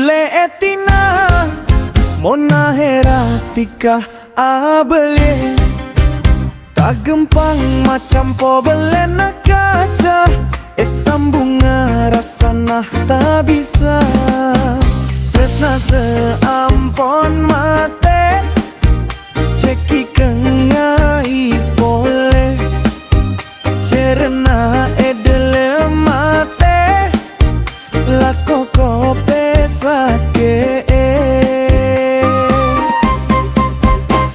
bule etina mona heratika abele tak gempang macam po belena kaca sambunga rasana tak bisa tresna seampon mate ceki kengai boleh cerna edele mate lako kope sake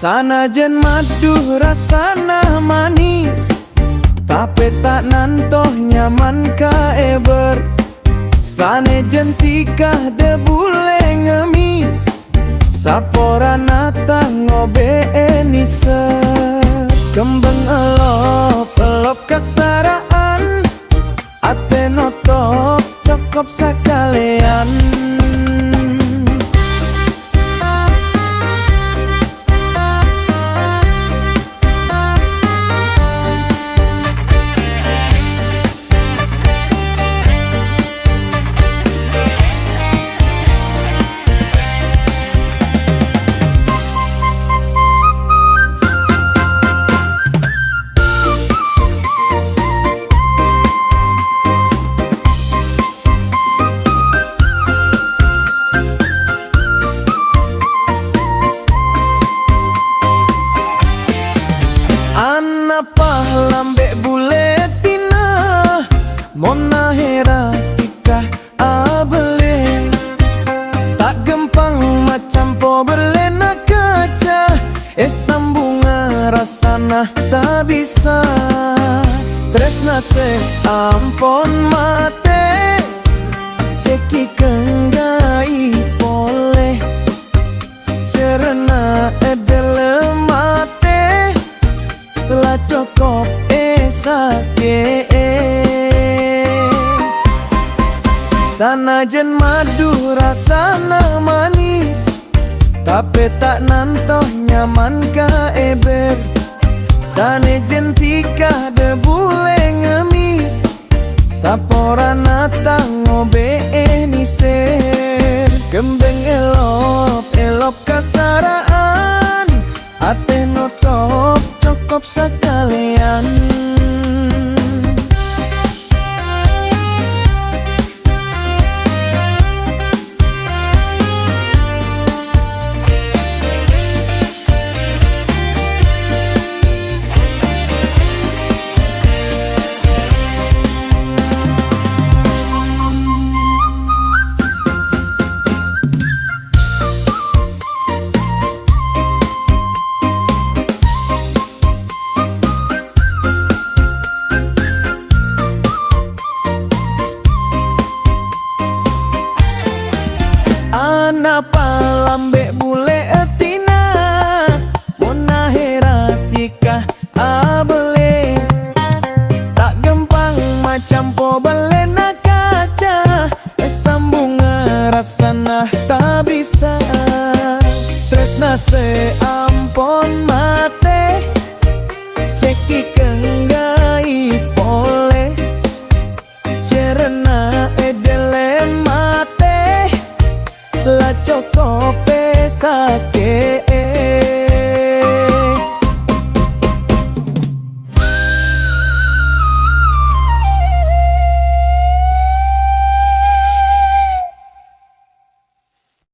sana jen madu rasana manis tapi tak nantoh nyaman ka eber sane jen tikah de bule ngemis sapora nata ngobe enise kembang elop kasaraan ate notop cokop sakalean Anapa lambe bule tina mona heratika abele tak gempang macam po berlena kaca sambunga rasana tak bisa tresna se ampon mate ceki kenggai boleh cerna edele mate la cokop sake sana jen madu rasana manis tapi tak nantoh nyaman ka eber sane jen tikah de bule ngemis sapora nata ngobe eniser kembeng elop kasaraan ate notop cokop sekalian Anapa lambe bule etina mona heratika abele tak gempang macam po belena kaca sambunga rasana tak bisa tresna se ampon mate ceki kenggai boleh cerna edele mate la cokop sake